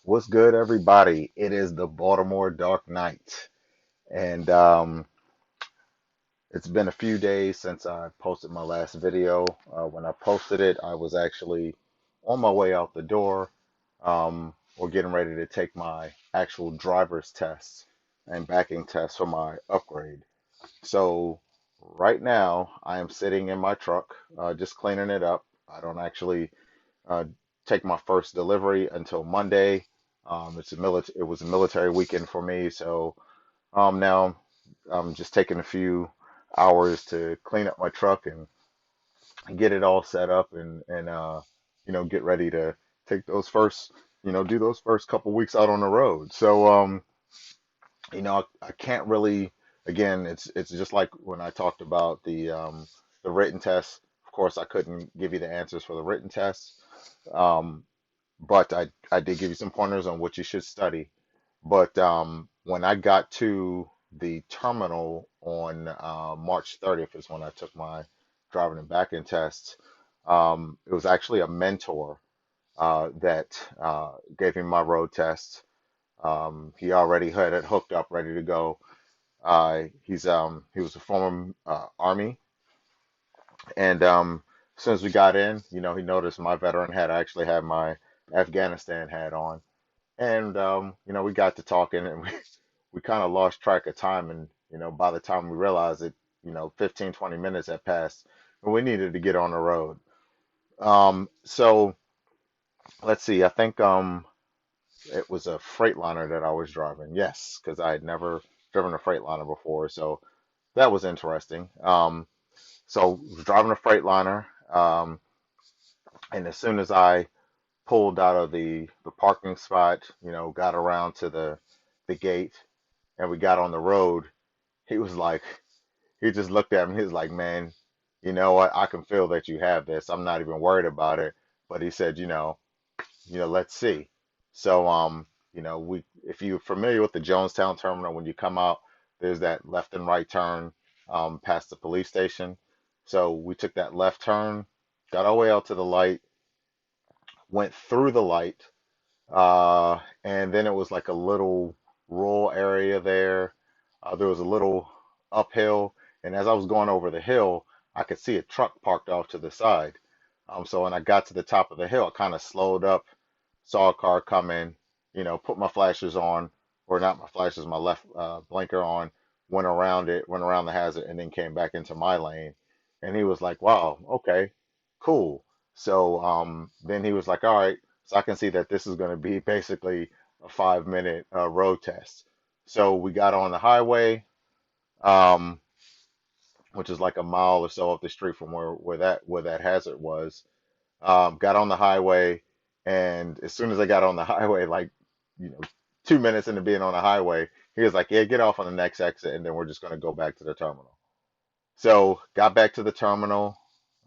What's good, everybody? It is the Baltimore Dark Knight, and it's been a few days since I posted my last video. When I posted it, I was actually on my way out the door, or getting ready to take my actual driver's test and backing test for my upgrade. So right now, I am sitting in my truck, just cleaning it up. I don't actually uh, take my first delivery until Monday. It was a military weekend for me, so now I'm just taking a few hours to clean up my truck and get it all set up and get ready to take those first do those first couple weeks out on the road. So I can't really, again, it's just like when I talked about the written test. Of course, I couldn't give you the answers for the written test. Um, but I did give you some pointers on what you should study. But when I got to the terminal on March 30th is when I took my driving and backing test. It was actually a mentor that gave me my road test. He already had it hooked up, ready to go. He was a former Army, and as soon as we got in, he noticed my veteran hat. I actually had my Afghanistan hat on. And we got to talking and we kind of lost track of time. And, by the time we realized it, 15, 20 minutes had passed and we needed to get on the road. So let's see, I think it was a Freightliner that I was driving. Yes, because I had never driven a Freightliner before. So that was interesting. So I was driving a Freightliner. And as soon as I pulled out of the parking spot, got around to the gate and we got on the road, he was like, he just looked at me. He was like, man, you know what? I can feel that you have this. I'm not even worried about it. But he said, let's see. So, if you're familiar with the Jonestown terminal, when you come out, there's that left and right turn, past the police station. So we took that left turn, got our way out to the light, went through the light, and then it was like a little rural area there. There was a little uphill, and as I was going over the hill, I could see a truck parked off to the side. So when I got to the top of the hill, I kind of slowed up, saw a car coming, put my flashers on, or not my flashers, my left blinker on, went around it, went around the hazard, and then came back into my lane. And he was like, "Wow, okay, cool." So then he was like, "All right." So I can see that this is going to be basically a 5 minute road test. So we got on the highway, um, which is like a mile or so up the street from where that hazard was. Got on the highway, and as soon as I got on the highway, like, you know, 2 minutes into being on the highway, he was like, "Yeah, get off on the next exit, and then we're just going to go back to the terminal." So got back to the terminal.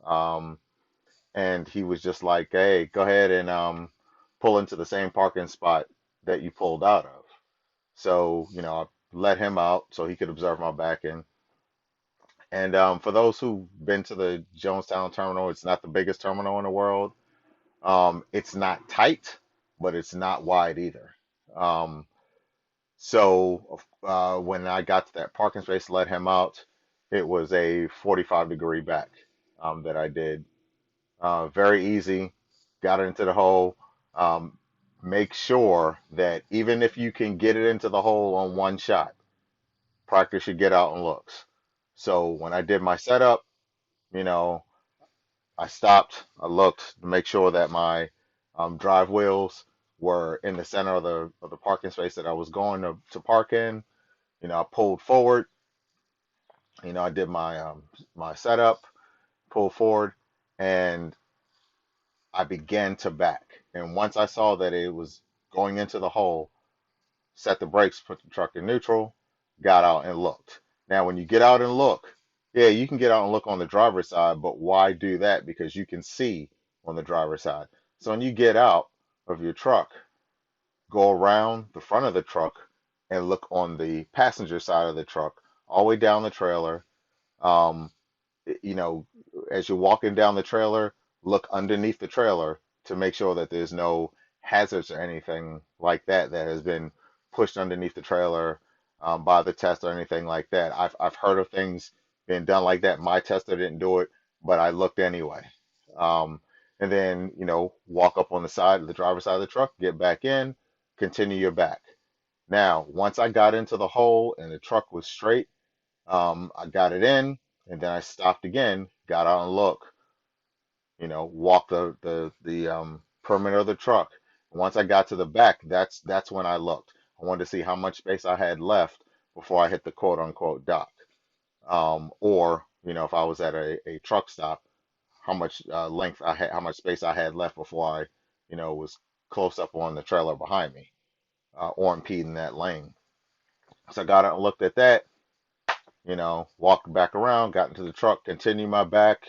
Um, and he was just like, "Hey, go ahead and pull into the same parking spot that you pulled out of." So, I let him out so he could observe my back end. And for those who've been to the Jonestown terminal, it's not the biggest terminal in the world. It's not tight, but it's not wide either. Um, so when I got to that parking space, let him out, it was a 45-degree back that I did. Very easy. Got it into the hole. Um, make sure that even if you can get it into the hole on one shot, practice your get out and looks. So when I did my setup, you know, I stopped, I looked to make sure that my drive wheels were in the center of the parking space that I was going to park in. I pulled forward. I did my setup, pulled forward, and I began to back. And once I saw that it was going into the hole, set the brakes, put the truck in neutral, got out and looked. Now, when you get out and look, yeah, you can get out and look on the driver's side, but why do that? Because you can see on the driver's side. So when you get out of your truck, go around the front of the truck and look on the passenger side of the truck, all the way down the trailer. Um, you know, as you're walking down the trailer, look underneath the trailer to make sure that there's no hazards or anything like that that has been pushed underneath the trailer by the tester or anything like that. I've heard of things being done like that. My tester didn't do it, but I looked anyway. Um, and then, walk up on the side of the driver's side of the truck, get back in, continue your back. Now, once I got into the hole and the truck was straight, I got it in, and then I stopped again, got out and looked, walked the perimeter of the truck. Once I got to the back, that's when I looked. I wanted to see how much space I had left before I hit the quote unquote dock. Or, if I was at a truck stop, how much length I had, how much space I had left before I, was close up on the trailer behind me, or impeding that lane. So I got out and looked at that, walked back around, got into the truck, continued my back.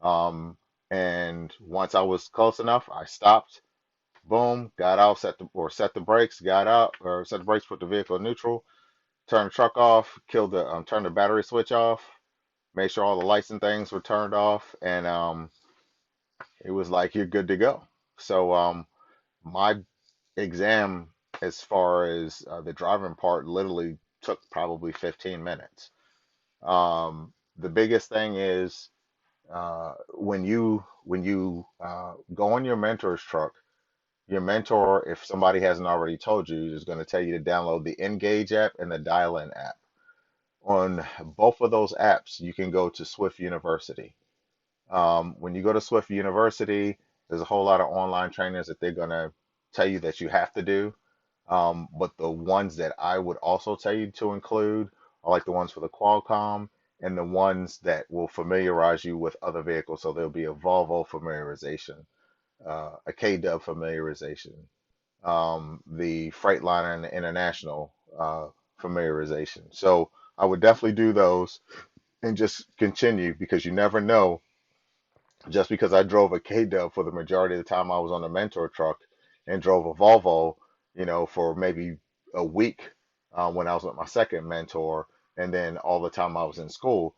Um, and once I was close enough, I stopped, boom, got out, set the brakes, got out, or set the brakes, put the vehicle in neutral, turned the truck off, turned the battery switch off, made sure all the lights and things were turned off, and it was like you're good to go. So my exam, as far as the driving part, literally took probably 15 minutes. The biggest thing is when you go on your mentor's truck, your mentor, if somebody hasn't already told you, is going to tell you to download the Engage app and the Dial-In app. On both of those apps, you can go to Swift University. When you go to Swift University, there's a whole lot of online trainings that they're going to tell you that you have to do. But the ones that I would also tell you to include are like the ones for the Qualcomm and the ones that will familiarize you with other vehicles. So there'll be a Volvo familiarization, a KW familiarization, the Freightliner and the International familiarization. So I would definitely do those and just continue, because you never know. Just because I drove a KW for the majority of the time I was on the mentor truck, and drove a Volvo, for maybe a week when I was with my second mentor, and then all the time I was in school,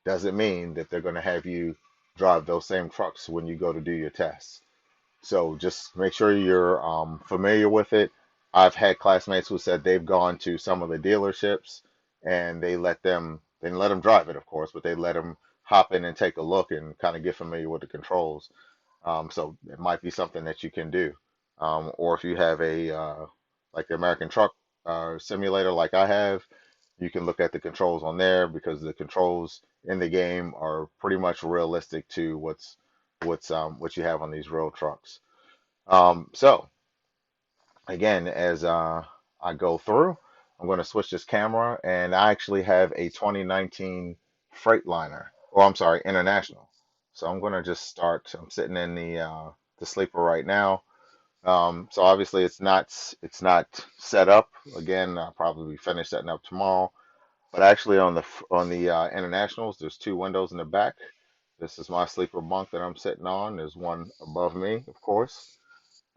doesn't mean that they're going to have you drive those same trucks when you go to do your tests. So just make sure you're familiar with it. I've had classmates who said they've gone to some of the dealerships, and they didn't let them drive it, of course, but they let them hop in and take a look and kind of get familiar with the controls. So it might be something that you can do. Or if you have like the American Truck Simulator, like I have, you can look at the controls on there, because the controls in the game are pretty much realistic to what you have on these real trucks. So again, as I go through, I'm going to switch this camera, and I actually have a 2019 Freightliner, or I'm sorry, International. So I'm going to just start. I'm sitting in the sleeper right now. So obviously it's not set up. Again, I'll probably finish setting up tomorrow. But actually on the Internationals, there's two windows in the back. This is my sleeper bunk that I'm sitting on. There's one above me, of course.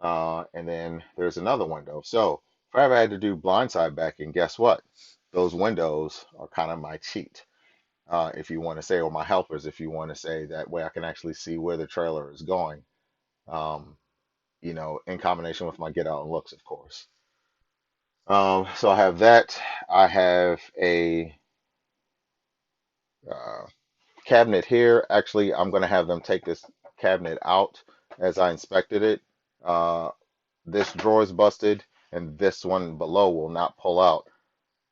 And then there's another window. So if I ever had to do blindside backing, guess what? Those windows are kind of my cheat, if you want to say, or my helpers, if you want to say. That way I can actually see where the trailer is going, um, in combination with my get out and looks, of course. So I have that. I have a uh, cabinet here. Actually, I'm going to have them take this cabinet out as I inspected it. Uh, this drawer is busted, and this one below will not pull out.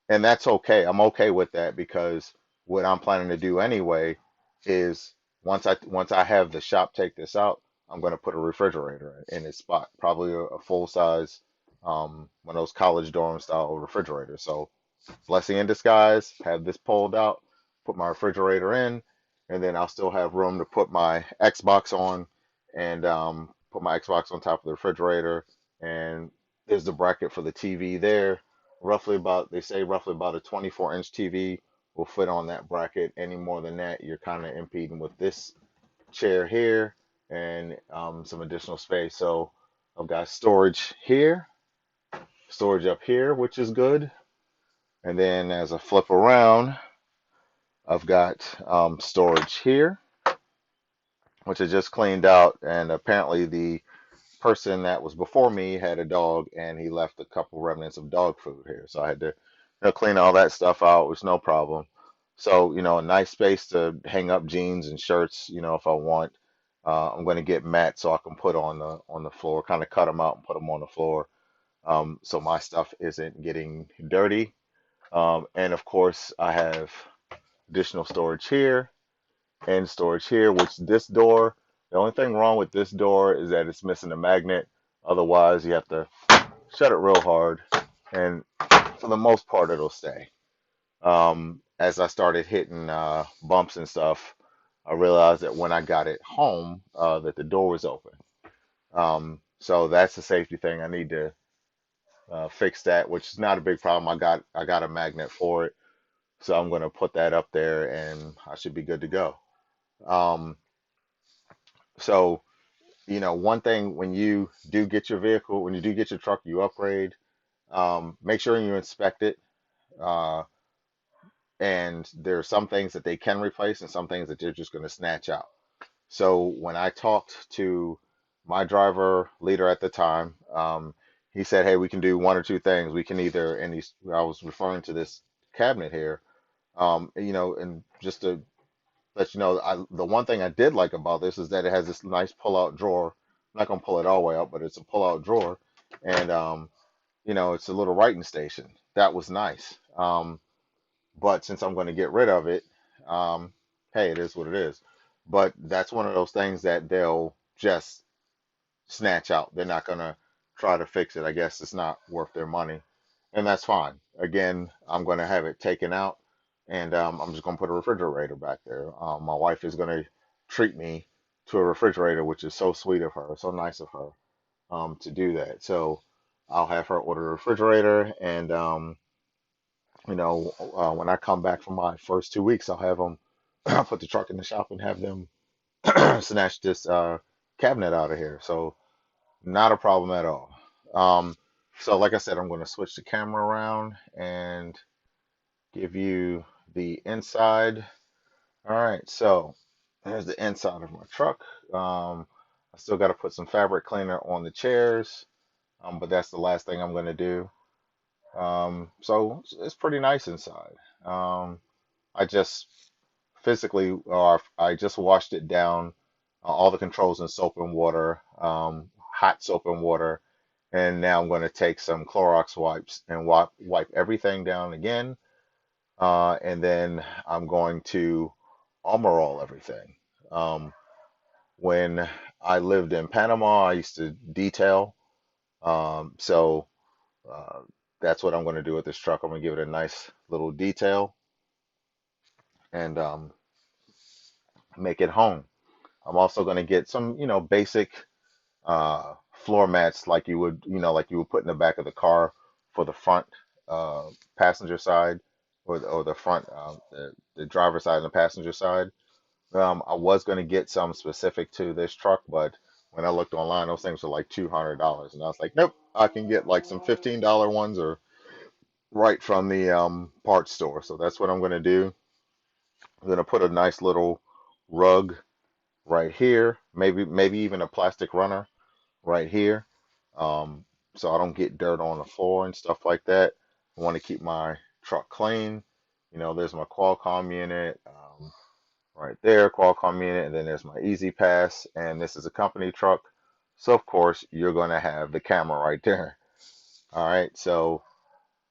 And that's okay. I'm okay with that, because what I'm planning to do anyway is, once I have the shop take this out, I'm going to put a refrigerator in its spot, probably a full size, one of those college dorm style refrigerators. So blessing in disguise, have this pulled out, put my refrigerator in, and then I'll still have room to put my Xbox on, and put my Xbox on top of the refrigerator. And there's the bracket for the TV there. They say roughly about a 24-inch TV will fit on that bracket. Any more than that, you're kind of impeding with this chair here, and some additional space. So I've got storage here, storage up here, which is good. And then as I flip around, I've got storage here, which I just cleaned out. And apparently the person that was before me had a dog, and he left a couple remnants of dog food here. So I had to, clean all that stuff out. It was no problem. So, a nice space to hang up jeans and shirts, if I want. I'm going to get mats so I can put on the floor, kind of cut them out and put them on the floor, so my stuff isn't getting dirty. And of course, I have additional storage here and storage here, which this door, the only thing wrong with this door is that it's missing a magnet. Otherwise, you have to shut it real hard, and for the most part, it'll stay. As I started hitting bumps and stuff, I realized that when I got it home, that the door was open. So that's a safety thing. I need to fix that, which is not a big problem. I got a magnet for it, so I'm going to put that up there, and I should be good to go. Um, so one thing when you do get your vehicle, when you do get your truck, you upgrade. Make sure you inspect it. Uh, and there are some things that they can replace and some things that they're just going to snatch out. So when I talked to my driver leader at the time, he said, "Hey, we can do one or two things. We can either," and I was referring to this cabinet here, and just to let you know, the one thing I did like about this is that it has this nice pull-out drawer. I'm not gonna pull it all the way out, but it's a pull-out drawer, and it's a little writing station. That was nice. But since I'm going to get rid of it, um, hey, it is what it is. But that's one of those things that they'll just snatch out. They're not going to try to fix it. I guess it's not worth their money, and that's fine. Again, I'm going to have it taken out, and I'm just going to put a refrigerator back there. My wife is going to treat me to a refrigerator, which is so sweet of her, so nice of her, to do that. So I'll have her order a refrigerator, and when I come back from my first 2 weeks, I'll have them put the truck in the shop and have them snatch this cabinet out of here. So not a problem at all. Um, so like I said, I'm going to switch the camera around and give you the inside. All right, so there's the inside of my truck. I still got to put some fabric cleaner on the chairs, but that's the last thing I'm going to do. So it's pretty nice inside. I just physically, or I just washed it down, all the controls in soap and water, hot soap and water, and now I'm going to take some Clorox wipes and wipe everything down again, and then I'm going to armor all everything. Um, when I lived in Panama, I used to detail, so uh, that's what I'm going to do with this truck. I'm going to give it a nice little detail and make it home. I'm also going to get some, basic floor mats like you would put in the back of the car for the front uh, passenger side or the front the driver's side and the passenger side. I was going to get some specific to this truck, but when I looked online, those things were like $200, and I was like, nope, I can get like some $15 ones or right from the parts store. So that's what I'm going to do. I'm going to put a nice little rug right here, maybe even a plastic runner right here, um, so I don't get dirt on the floor and stuff like that. I want to keep my truck clean. There's my Qualcomm unit right there, Qualcomm unit, and then there's my Easy Pass, and this is a company truck, so of course you're going to have the camera right there. All right, so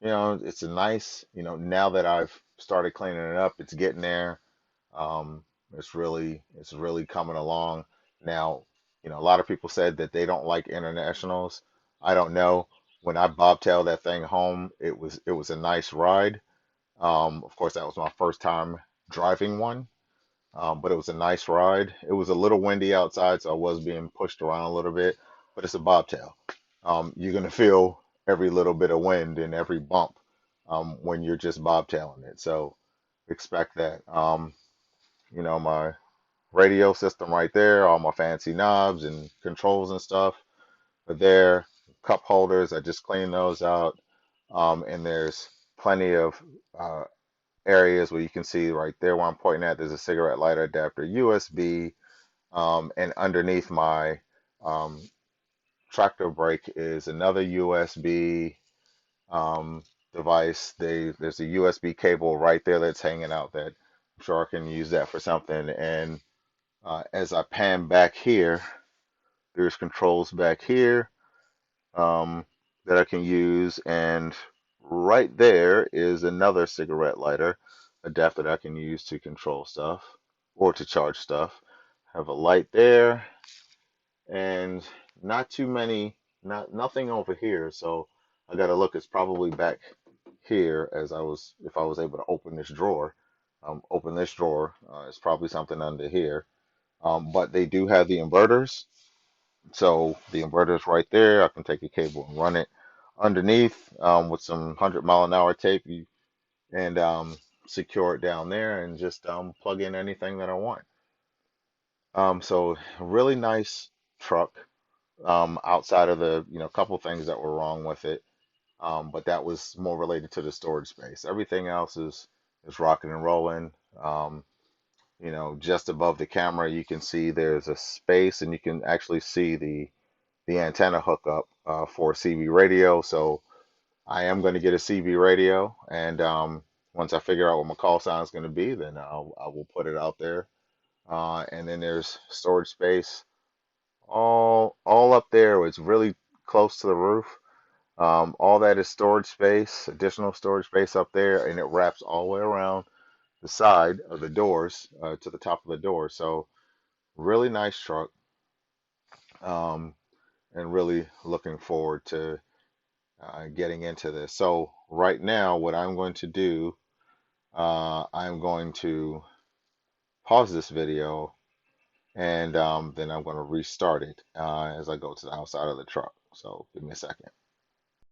it's a nice, now that I've started cleaning it up, it's getting there. Um, it's really coming along. Now, a lot of people said that they don't like internationals. I don't know. When I bobtailed that thing home, it was a nice ride. Of course, that was my first time driving one, but it was a nice ride. It was a little windy outside, so I was being pushed around a little bit, but it's a bobtail. You're gonna feel every little bit of wind and every bump when you're just bobtailing it. So expect that. My radio system right there, all my fancy knobs and controls and stuff are there. Cup holders, I just cleaned those out. And there's plenty of uh, areas where you can see right there where I'm pointing at, there's a cigarette lighter adapter, USB, and underneath my um, tractor brake is another USB device. There's a USB cable right there that's hanging out that I'm sure I can use that for something. And as I pan back here, there's controls back here that I can use. And right there is another cigarette lighter adapter that I can use to control stuff or to charge stuff. Have a light there and not too many, nothing over here. So I gotta look. It's probably back here as I was, if I was able to open this drawer. Open this drawer. It's probably something under here. But they do have the inverters. So the inverter's right there. I can take a cable and run it underneath with some 100-mile-an-hour tape and secure it down there and just plug in anything that I want. So really nice truck. Outside of the couple things that were wrong with it, but that was more related to the storage space. Everything else is rocking and rolling. Just above the camera, you can see there's a space, and you can actually see the antenna hookup for CB radio. So I am going to get a CB radio, and once I figure out what my call sign is going to be, then I will put it out there. And then there's storage space all up there. It's really close to the roof. All that is storage space, additional storage space up there, and it wraps all the way around the side of the doors to the top of the door. So really nice truck, um, and really looking forward to getting into this. So right now, what I'm going to do, I'm going to pause this video, and then I'm going to restart it as I go to the outside of the truck. So give me a second.